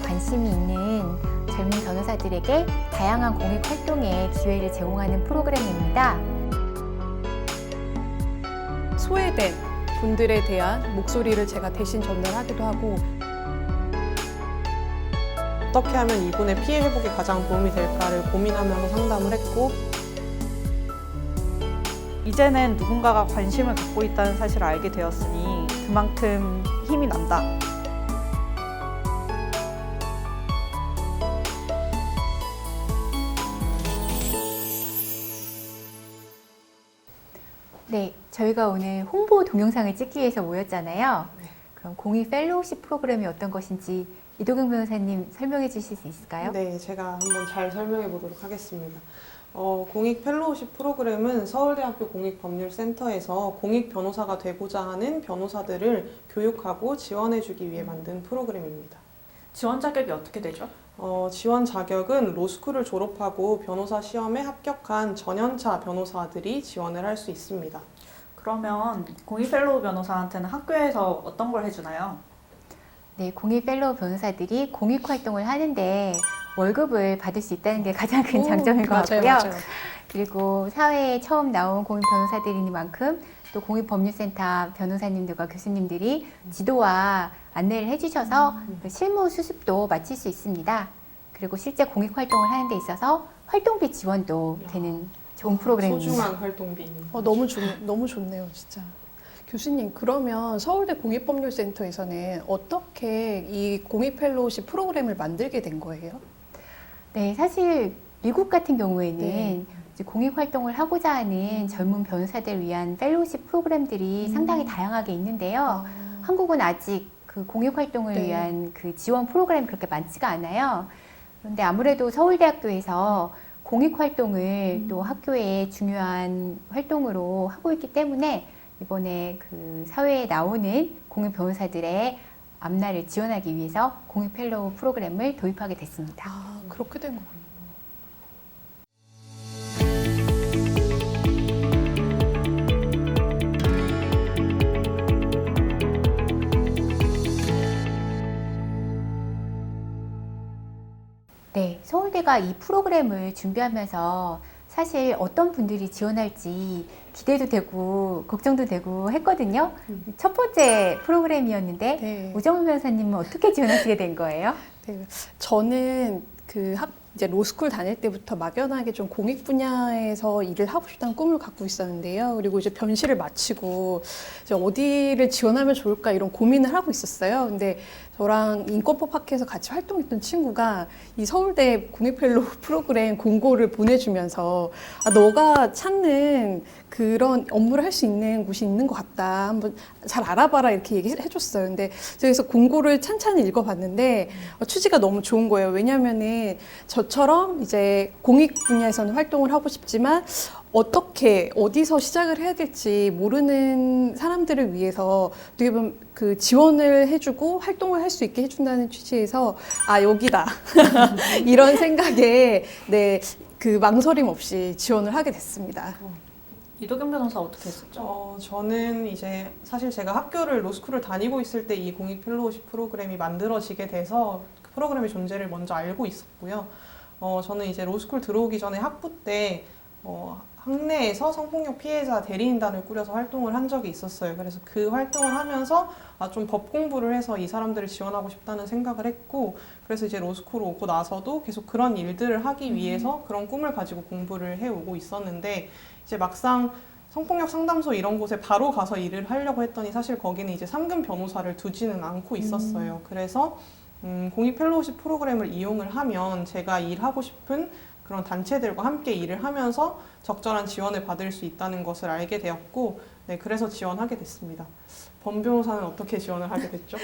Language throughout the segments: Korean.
관심이 있는 젊은 변호사들에게 다양한 공익 활동의 기회를 제공하는 프로그램입니다. 소외된 분들에 대한 목소리를 제가 대신 전달하기도 하고, 어떻게 하면 이분의 피해 회복에 가장 도움이 될까를 고민하면서 상담을 했고, 이제는 누군가가 관심을 갖고 있다는 사실을 알게 되었으니 그만큼 힘이 난다. 네, 저희가 오늘 홍보 동영상을 찍기 위해서 모였잖아요. 그럼 공익 펠로우십 프로그램이 어떤 것인지 이도경 변호사님 설명해 주실 수 있을까요? 네, 제가 한번 잘 설명해 보도록 하겠습니다. 공익 펠로우십 프로그램은 서울대학교 공익법률센터에서 공익 변호사가 되고자 하는 변호사들을 교육하고 지원해 주기 위해 만든 프로그램입니다. 지원 자격이 어떻게 되죠? 지원 자격은 로스쿨을 졸업하고 변호사 시험에 합격한 전연차 변호사들이 지원을 할 수 있습니다. 그러면 공익 펠로우 변호사한테는 학교에서 어떤 걸 해주나요? 네, 공익 펠로우 변호사들이 공익 활동을 하는데 월급을 받을 수 있다는 게 가장 큰 장점인 것 같고요. 맞아요. 그리고 사회에 처음 나온 공익 변호사들이니만큼 또 공익법률센터 변호사님들과 교수님들이 지도와 안내를 해주셔서 그 실무 수습도 마칠 수 있습니다. 그리고 실제 공익 활동을 하는 데 있어서 활동비 지원도 되는 좋은 프로그램입니다. 소중한 활동비. 너무 좋네요, 진짜. 교수님, 그러면 서울대 공익법률센터에서는 어떻게 이 공익펠로우십 프로그램을 만들게 된 거예요? 네, 사실 미국 같은 경우에는 네. 이제 공익 활동을 하고자 하는 젊은 변호사들을 위한 펠로우십 프로그램들이 상당히 다양하게 있는데요. 한국은 아직 그 공익 활동을 네. 위한 그 지원 프로그램이 그렇게 많지가 않아요. 그런데 아무래도 서울대학교에서 공익 활동을 또 학교의 중요한 활동으로 하고 있기 때문에 이번에 그 사회에 나오는 공익 변호사들의 앞날을 지원하기 위해서 공익 펠로우 프로그램을 도입하게 됐습니다. 아, 그렇게 된 거군요. 네, 서울대가 이 프로그램을 준비하면서 사실 어떤 분들이 지원할지 기대도 되고 걱정도 되고 했거든요. 첫 번째 프로그램이었는데 네. 우정훈 변호사님은 어떻게 지원하시게 된 거예요? 네, 저는 이제 로스쿨 다닐 때부터 막연하게 좀 공익 분야에서 일을 하고 싶다는 꿈을 갖고 있었는데요. 그리고 이제 변실을 마치고 이제 어디를 지원하면 좋을까 이런 고민을 하고 있었어요. 근데 저랑 인권법 학회에서 같이 활동했던 친구가 이 서울대 공익펠로우 프로그램 공고를 보내주면서 너가 찾는 그런 업무를 할 수 있는 곳이 있는 것 같다. 한번 잘 알아봐라 이렇게 얘기를 해줬어요. 근데 그래서 공고를 찬찬히 읽어봤는데 취지가 너무 좋은 거예요. 왜냐면은 저처럼 이제 공익 분야에서는 활동을 하고 싶지만 어떻게 어디서 시작을 해야 될지 모르는 사람들을 위해서 어떻게 보면 그 지원을 해주고 활동을 할 수 있게 해준다는 취지에서 여기다 이런 생각에 그 망설임 없이 지원을 하게 됐습니다. 이도경 변호사 어떻게 했었죠? 저는 이제 사실 제가 학교를 로스쿨을 다니고 있을 때 이 공익 펠로우십 프로그램이 만들어지게 돼서 그 프로그램의 존재를 먼저 알고 있었고요. 저는 이제 로스쿨 들어오기 전에 학부 때 학내에서 성폭력 피해자 대리인단을 꾸려서 활동을 한 적이 있었어요. 그래서 그 활동을 하면서 좀 법 공부를 해서 이 사람들을 지원하고 싶다는 생각을 했고, 그래서 이제 로스쿨 오고 나서도 계속 그런 일들을 하기 위해서 그런 꿈을 가지고 공부를 해오고 있었는데, 이제 막상 성폭력 상담소 이런 곳에 바로 가서 일을 하려고 했더니 사실 거기는 이제 상금 변호사를 두지는 않고 있었어요. 그래서 공익 펠로우십 프로그램을 이용을 하면 제가 일하고 싶은 그런 단체들과 함께 일을 하면서 적절한 지원을 받을 수 있다는 것을 알게 되었고, 네, 그래서 지원하게 됐습니다. 번 변호사는 어떻게 지원을 하게 됐죠?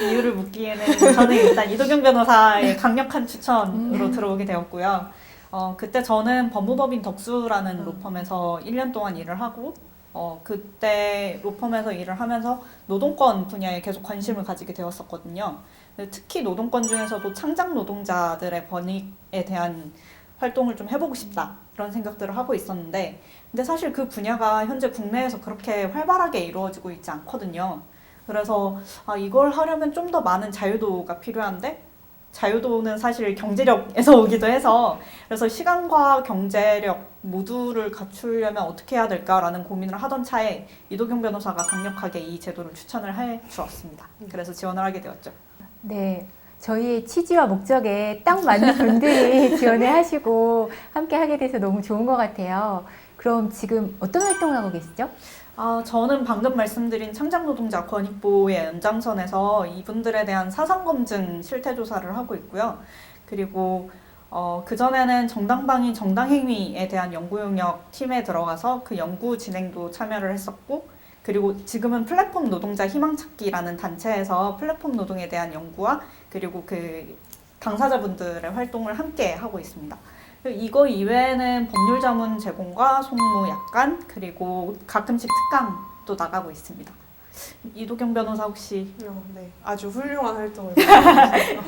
이유를 묻기에는 저는 일단 이도경 변호사의 강력한 추천으로 들어오게 되었고요. 그때 저는 법무법인 덕수라는 로펌에서 1년 동안 일을 하고 그때 로펌에서 일을 하면서 노동권 분야에 계속 관심을 가지게 되었었거든요. 특히 노동권 중에서도 창작 노동자들의 권익에 대한 활동을 좀 해보고 싶다 이런 생각들을 하고 있었는데, 근데 사실 그 분야가 현재 국내에서 그렇게 활발하게 이루어지고 있지 않거든요. 그래서 이걸 하려면 좀 더 많은 자유도가 필요한데 자유도는 사실 경제력에서 오기도 해서 그래서 시간과 경제력 모두를 갖추려면 어떻게 해야 될까라는 고민을 하던 차에 이도경 변호사가 강력하게 이 제도를 추천을 해 주었습니다. 그래서 지원을 하게 되었죠. 네. 저희의 취지와 목적에 딱 맞는 분들이 지원을 하시고 함께 하게 돼서 너무 좋은 것 같아요. 그럼 지금 어떤 활동을 하고 계시죠? 저는 방금 말씀드린 창작노동자 권익보호의 연장선에서 이분들에 대한 사상검증 실태조사를 하고 있고요. 그리고 그전에는 정당방위 정당행위에 대한 연구용역 팀에 들어가서 그 연구 진행도 참여를 했었고, 그리고 지금은 플랫폼 노동자 희망찾기라는 단체에서 플랫폼 노동에 대한 연구와 그리고 그 당사자분들의 활동을 함께 하고 있습니다. 이거 이외에는 법률 자문 제공과 송무 약관 그리고 가끔씩 특강도 나가고 있습니다. 이도경 변호사 혹시 네, 아주 훌륭한 활동을 보여주셨어요.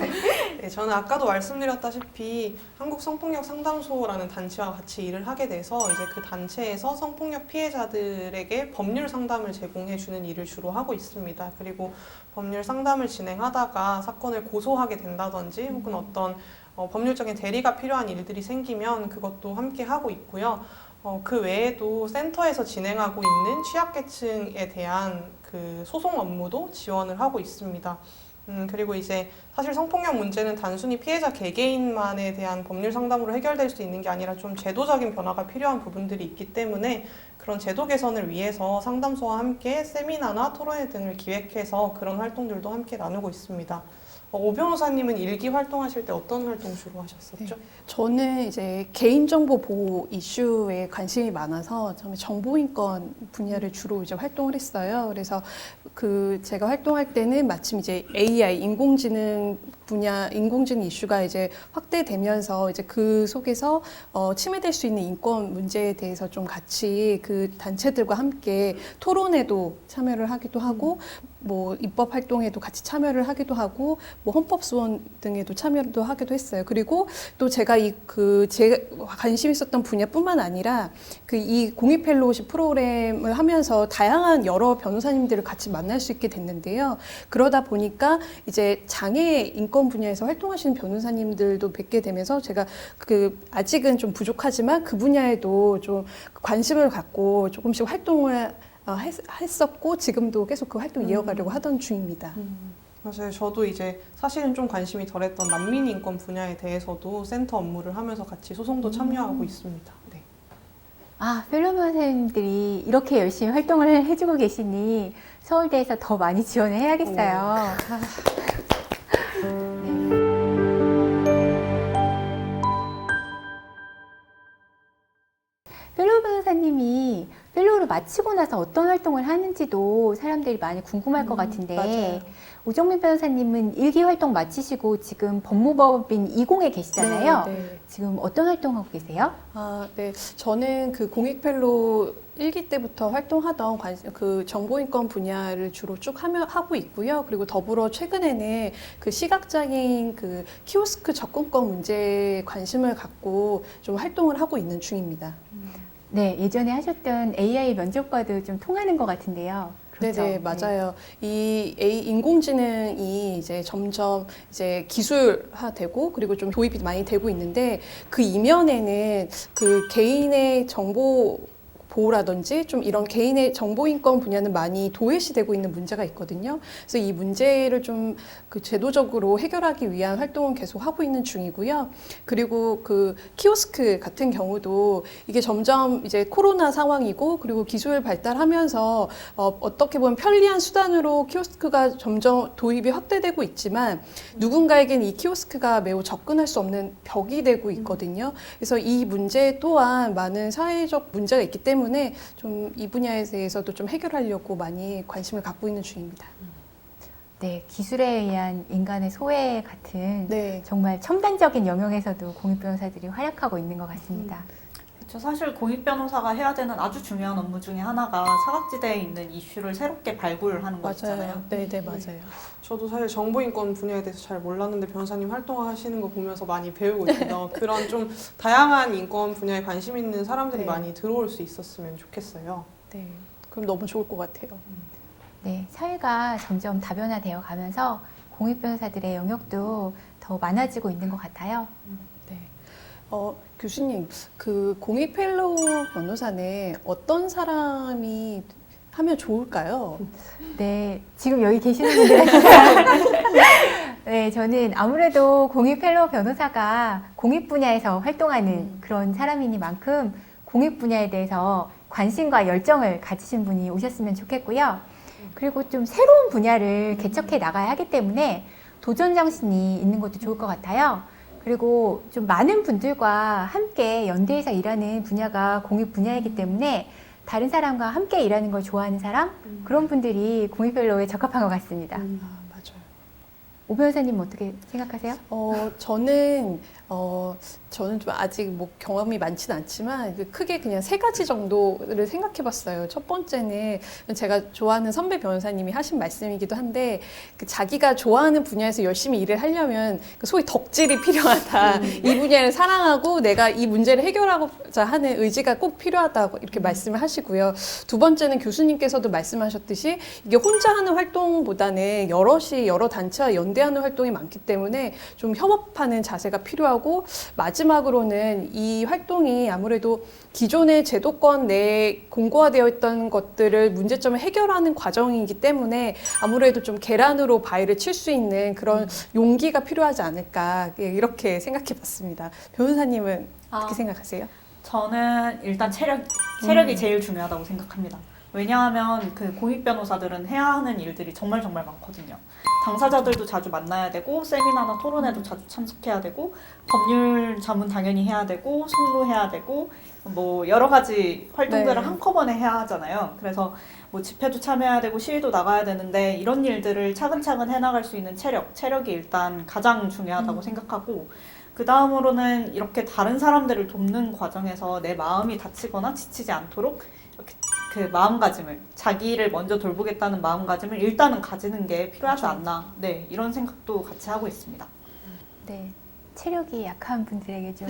네, 저는 아까도 말씀드렸다시피 한국성폭력 상담소라는 단체와 같이 일을 하게 돼서 이제 그 단체에서 성폭력 피해자들에게 법률 상담을 제공해주는 일을 주로 하고 있습니다. 그리고 법률 상담을 진행하다가 사건을 고소하게 된다든지 혹은 어떤 법률적인 대리가 필요한 일들이 생기면 그것도 함께 하고 있고요. 그 외에도 센터에서 진행하고 있는 취약계층에 대한 그 소송 업무도 지원을 하고 있습니다. 그리고 이제 사실 성폭력 문제는 단순히 피해자 개개인만에 대한 법률 상담으로 해결될 수 있는 게 아니라 좀 제도적인 변화가 필요한 부분들이 있기 때문에 그런 제도 개선을 위해서 상담소와 함께 세미나나 토론회 등을 기획해서 그런 활동들도 함께 나누고 있습니다. 오 변호사님은 일기 활동하실 때 어떤 활동 주로 하셨었죠? 저는 이제 개인정보 보호 이슈에 관심이 많아서 저는 정보인권 분야를 주로 이제 활동을 했어요. 그래서 제가 활동할 때는 마침 이제 AI 인공지능 분야, 인공지능 이슈가 이제 확대되면서 이제 그 속에서 침해될 수 있는 인권 문제에 대해서 좀 같이 그 단체들과 함께 토론에도 참여를 하기도 하고 뭐 입법 활동에도 같이 참여를 하기도 하고 뭐 헌법소원 등에도 참여도 하기도 했어요. 그리고 또 제가 제 관심 있었던 분야뿐만 아니라 이 공익 펠로우십 프로그램을 하면서 다양한 여러 변호사님들을 같이 만날 수 있게 됐는데요. 그러다 보니까 이제 장애 인권 분야에서 활동하시는 변호사님들도 뵙게 되면서 제가 아직은 좀 부족하지만 그 분야에도 좀 관심을 갖고 조금씩 활동을 했었고 지금도 계속 그 활동 이어가려고 하던 중입니다. 맞아요. 저도 이제 사실은 좀 관심이 덜했던 난민 인권 분야에 대해서도 센터 업무를 하면서 같이 소송도 참여하고 있습니다. 네. 펠로우 변호사님들이 이렇게 열심히 활동을 해주고 계시니 서울대에서 더 많이 지원을 해야겠어요. 펠로우 변호사님이 펠로우를 마치고 나서 어떤 활동을 하는지도 사람들이 많이 궁금할 것 같은데 맞아요. 우정민 변호사님은 일기 활동 마치시고 지금 법무법인 2공에 계시잖아요. 네. 지금 어떤 활동하고 계세요? 네. 저는 그 공익 펠로우 1기 때부터 활동하던 그 정보인권 분야를 주로 쭉 하고 있고요. 그리고 더불어 최근에는 그 시각장애인 그 키오스크 접근권 문제에 관심을 갖고 좀 활동을 하고 있는 중입니다. 네, 예전에 하셨던 AI 면접과도 좀 통하는 것 같은데요. 그렇죠? 네네, 맞아요. 이 인공지능이 이제 점점 이제 기술화되고 그리고 좀 도입이 많이 되고 있는데 그 이면에는 그 개인의 정보 보호라든지 좀 이런 개인의 정보인권 분야는 많이 도외시되고 있는 문제가 있거든요. 그래서 이 문제를 좀 제도적으로 해결하기 위한 활동은 계속 하고 있는 중이고요. 그리고 그 키오스크 같은 경우도 이게 점점 이제 코로나 상황이고 그리고 기술 발달하면서 어떻게 보면 편리한 수단으로 키오스크가 점점 도입이 확대되고 있지만 누군가에겐 이 키오스크가 매우 접근할 수 없는 벽이 되고 있거든요. 그래서 이 문제 또한 많은 사회적 문제가 있기 때문에 좀 이 분야에 대해서도 좀 해결하려고 많이 관심을 갖고 있는 중입니다. 네, 기술에 의한 인간의 소외 같은 네. 정말 첨단적인 영역에서도 공익 변호사들이 활약하고 있는 것 같습니다. 그렇죠. 사실 공익 변호사가 해야 되는 아주 중요한 업무 중에 하나가 사각지대에 있는 이슈를 새롭게 발굴하는 거잖아요. 네, 맞아요. 저도 사실 정보인권 분야에 대해서 잘 몰랐는데 변호사님 활동하시는 거 보면서 많이 배우고 있어요. 그런 좀 다양한 인권 분야에 관심 있는 사람들이 네. 많이 들어올 수 있었으면 좋겠어요. 네. 그럼 너무 좋을 것 같아요. 네, 사회가 점점 다변화되어 가면서 공익 변호사들의 영역도 더 많아지고 있는 것 같아요. 네. 교수님, 그 공익 펠로우 변호사는 어떤 사람이 하면 좋을까요? 네, 지금 여기 계시는 분들 네, 저는 아무래도 공익 펠로우 변호사가 공익 분야에서 활동하는 그런 사람이니만큼 공익 분야에 대해서 관심과 열정을 가지신 분이 오셨으면 좋겠고요. 그리고 좀 새로운 분야를 개척해 나가야 하기 때문에 도전 정신이 있는 것도 좋을 것 같아요. 그리고 좀 많은 분들과 함께 연대해서 일하는 분야가 공익 분야이기 때문에 다른 사람과 함께 일하는 걸 좋아하는 사람, 그런 분들이 공익 펠로우에 적합한 것 같습니다. 맞아요. 오 변호사님 어떻게 생각하세요? 저는 좀 아직 뭐 경험이 많지는 않지만 크게 그냥 세 가지 정도를 생각해 봤어요. 첫 번째는 제가 좋아하는 선배 변호사님이 하신 말씀이기도 한데 그 자기가 좋아하는 분야에서 열심히 일을 하려면 그 소위 덕질이 필요하다. 이 분야를 사랑하고 내가 이 문제를 해결하고자 하는 의지가 꼭 필요하다고 이렇게 말씀을 하시고요. 두 번째는 교수님께서도 말씀하셨듯이 이게 혼자 하는 활동보다는 여럿이 여러 단체와 연대하는 활동이 많기 때문에 좀 협업하는 자세가 필요하고 마지막으로는 이 활동이 아무래도 기존의 제도권 내에 공고화되어 있던 것들을 문제점을 해결하는 과정이기 때문에 아무래도 좀 계란으로 바위를 칠 수 있는 그런 용기가 필요하지 않을까 이렇게 생각해 봤습니다. 변호사님은 어떻게 생각하세요? 저는 일단 체력이 제일 중요하다고 생각합니다. 왜냐하면 그 공익 변호사들은 해야 하는 일들이 정말 많거든요. 당사자들도 자주 만나야 되고 세미나나 토론회도 자주 참석해야 되고 법률 자문 당연히 해야 되고 송무해야 되고 뭐 여러 가지 활동들을 네. 한꺼번에 해야 하잖아요. 그래서 뭐 집회도 참여해야 되고 시위도 나가야 되는데 이런 일들을 차근차근 해나갈 수 있는 체력이 일단 가장 중요하다고 생각하고 그 다음으로는 이렇게 다른 사람들을 돕는 과정에서 내 마음이 다치거나 지치지 않도록 이렇게 그 마음가짐을 자기를 먼저 돌보겠다는 마음가짐을 일단은 가지는 게 필요하지 않나 네 이런 생각도 같이 하고 있습니다. 네, 체력이 약한 분들에게 좀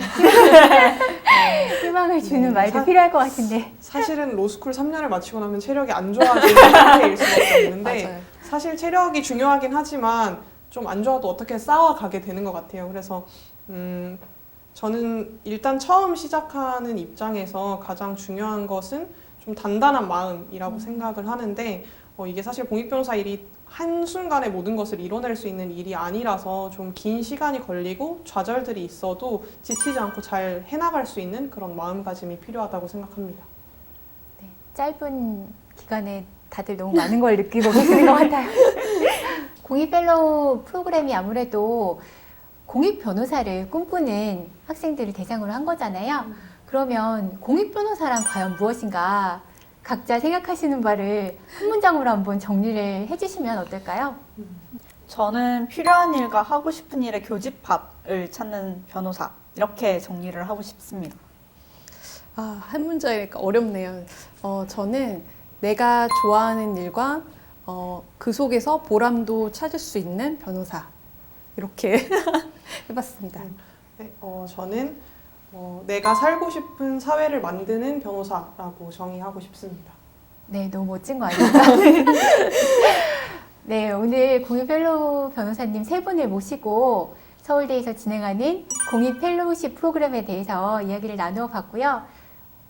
희망을 주는 네, 말도 필요할 것 같은데. 사실은 로스쿨 3년을 마치고 나면 체력이 안 좋아지는 상태일 수밖에 없는데 맞아요. 사실 체력이 중요하긴 하지만 좀 안 좋아도 어떻게 쌓아가게 되는 것 같아요. 그래서 저는 일단 처음 시작하는 입장에서 가장 중요한 것은 좀 단단한 마음이라고 생각을 하는데 이게 사실 공익 변호사 일이 한순간에 모든 것을 이뤄낼 수 있는 일이 아니라서 좀 긴 시간이 걸리고 좌절들이 있어도 지치지 않고 잘 해나갈 수 있는 그런 마음가짐이 필요하다고 생각합니다. 네, 짧은 기간에 다들 너무 많은 걸 느끼고 계시는 것 같아요. 공익 펠로우 프로그램이 아무래도 공익 변호사를 꿈꾸는 학생들을 대상으로 한 거잖아요. 그러면 공익 변호사란 과연 무엇인가 각자 생각하시는 바를 한 문장으로 한번 정리를 해주시면 어떨까요? 저는 필요한 일과 하고 싶은 일의 교집합을 찾는 변호사 이렇게 정리를 하고 싶습니다. 한 문장이니까 어렵네요. 저는 내가 좋아하는 일과 그 속에서 보람도 찾을 수 있는 변호사 이렇게 해봤습니다. 네, 저는 내가 살고 싶은 사회를 만드는 변호사라고 정의하고 싶습니다. 네, 너무 멋진 거 아닙니까? 네, 오늘 공익 펠로우 변호사님 세 분을 모시고 서울대에서 진행하는 공익 펠로우십 프로그램에 대해서 이야기를 나누어 봤고요.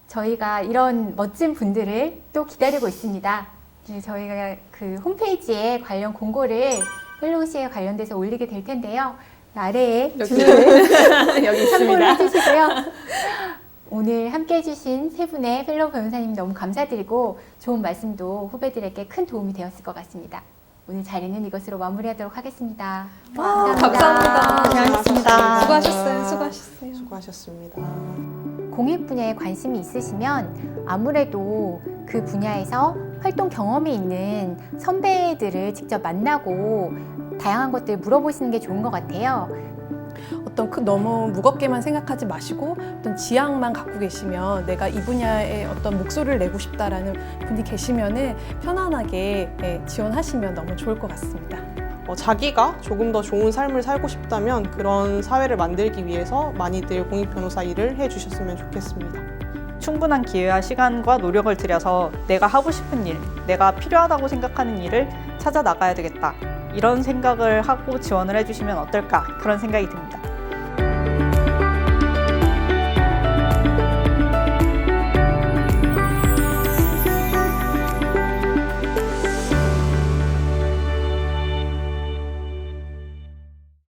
저희가 이런 멋진 분들을 또 기다리고 있습니다. 네, 저희가 그 홈페이지에 관련 공고를 펠로우십에 관련돼서 올리게 될 텐데요. 아래에 주소를 여기 참고를 있습니다. 해주시고요. 오늘 함께 해주신 세 분의 펠로우 변호사님 너무 감사드리고 좋은 말씀도 후배들에게 큰 도움이 되었을 것 같습니다. 오늘 자리는 이것으로 마무리하도록 하겠습니다. 감사합니다. 고생하셨습니다. 수고하셨어요. 수고하셨습니다. 공익 분야에 관심이 있으시면 아무래도 그 분야에서 활동 경험이 있는 선배들을 직접 만나고 다양한 것들 물어보시는 게 좋은 것 같아요. 너무 무겁게만 생각하지 마시고 어떤 지향만 갖고 계시면 내가 이 분야에 어떤 목소리를 내고 싶다라는 분이 계시면은 편안하게 지원하시면 너무 좋을 것 같습니다. 자기가 조금 더 좋은 삶을 살고 싶다면 그런 사회를 만들기 위해서 많이들 공익 변호사 일을 해주셨으면 좋겠습니다. 충분한 기회와 시간과 노력을 들여서 내가 하고 싶은 일, 내가 필요하다고 생각하는 일을 찾아 나가야 되겠다. 이런 생각을 하고 지원을 해주시면 어떨까 그런 생각이 듭니다.